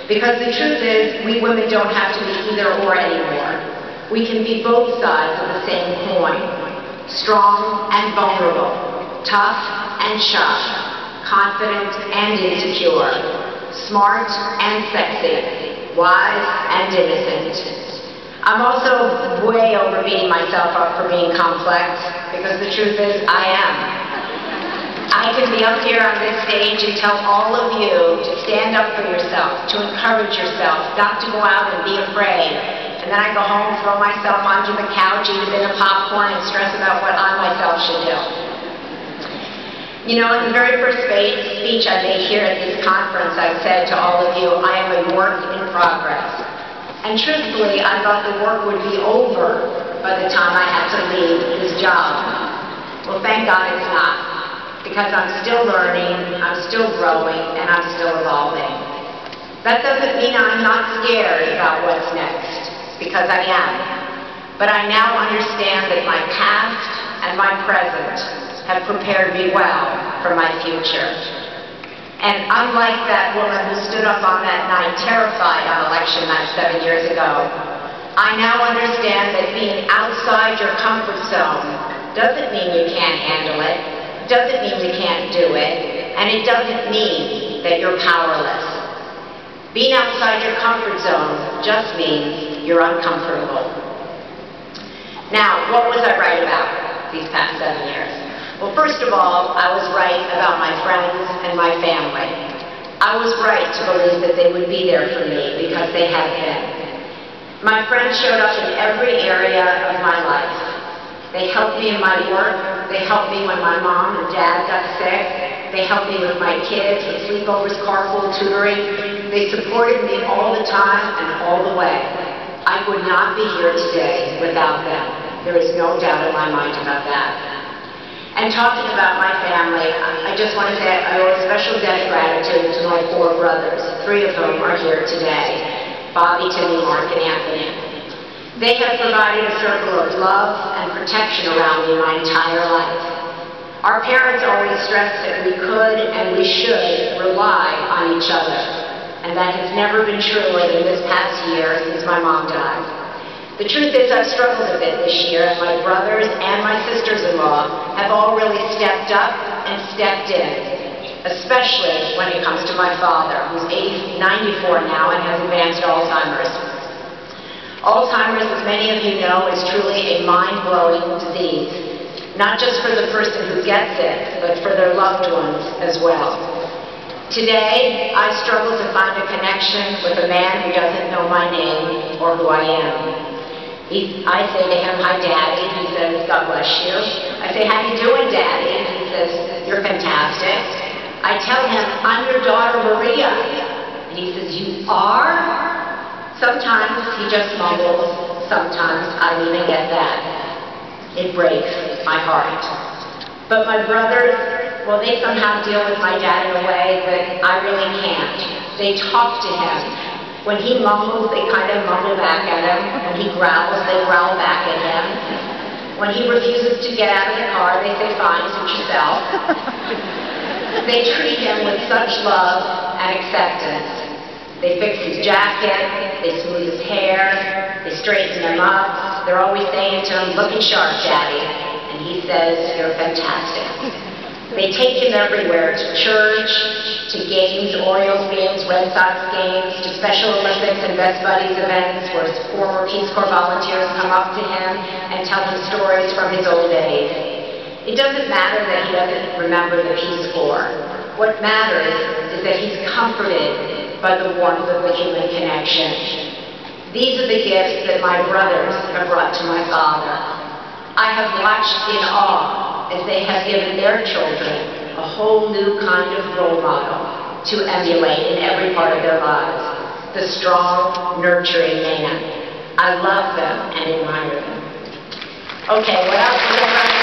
Because the truth is, we women don't have to be either or anymore. We can be both sides of the same coin. Strong and vulnerable, tough and shy, confident and insecure, smart and sexy, wise and innocent. I'm also way over beating myself up for being complex, because the truth is, I am. I can be up here on this stage and tell all of you to stand up for yourself, to encourage yourself, not to go out and be afraid. And then I go home, throw myself onto the couch, eat a bit of popcorn, and stress about what I myself should do. You know, in the very first speech I made here at this conference, I said to all of you, I am a work in progress. And truthfully, I thought the work would be over by the time I had to leave this job. Well, thank God it's not. Because I'm still learning, I'm still growing, and I'm still evolving. That doesn't mean I'm not scared about what's next, because I am. But I now understand that my past and my present have prepared me well for my future. And unlike that woman who stood up on that night terrified on election night 7 years ago, I now understand that being outside your comfort zone doesn't mean you can't handle it. Doesn't mean we can't do it, and it doesn't mean that you're powerless. Being outside your comfort zone just means you're uncomfortable. Now, what was I right about these past 7 years? Well, first of all, I was right about my friends and my family. I was right to believe that they would be there for me, because they have been. My friends showed up in every area of my life. They helped me in my work. They helped me when my mom and dad got sick. They helped me with my kids, with sleepovers, carpool tutoring. They supported me all the time and all the way. I would not be here today without them. There is no doubt in my mind about that. And talking about my family, I just want to say I owe a special debt of gratitude to my 4 brothers, 3 of whom are here today, Bobby, Timmy, Mark, and Anthony. They have provided a circle of love and protection around me my entire life. Our parents always stressed that we could and we should rely on each other. And that has never been truer than this past year since my mom died. The truth is, I've struggled a bit this year, and my brothers and my sisters-in-law have all really stepped up and stepped in, especially when it comes to my father, who's 94 now and has advanced Alzheimer's. Alzheimer's, as many of you know, is truly a mind-blowing disease, not just for the person who gets it, but for their loved ones as well. Today, I struggle to find a connection with a man who doesn't know my name or who I am. I say to him, "Hi, Daddy." He says, "God bless you." I say, "How you doing, Daddy?" And he says, "You're fantastic." I tell him, "I'm your daughter, Maria." And he says, "You are?" Sometimes he just mumbles, sometimes I don't even get that. It breaks my heart. But my brothers, well, they somehow deal with my dad in a way that I really can't. They talk to him. When he mumbles, they kind of mumble back at him. When he growls, they growl back at him. When he refuses to get out of the car, they say, "Fine, suit yourself." They treat him with such love and acceptance. They fix his jacket, they smooth his hair, they straighten him up. They're always saying to him, "Looking sharp, Daddy." And he says, "You're fantastic." They take him everywhere, to church, to games, Orioles games, Red Sox games, to Special Olympics and Best Buddies events where former Peace Corps volunteers come up to him and tell him stories from his old days. It doesn't matter that he doesn't remember the Peace Corps. What matters is that he's comforted by the warmth of the human connection. These are the gifts that my brothers have brought to my father. I have watched in awe as they have given their children a whole new kind of role model to emulate in every part of their lives. The strong, nurturing man. I love them and admire them. Okay, what else?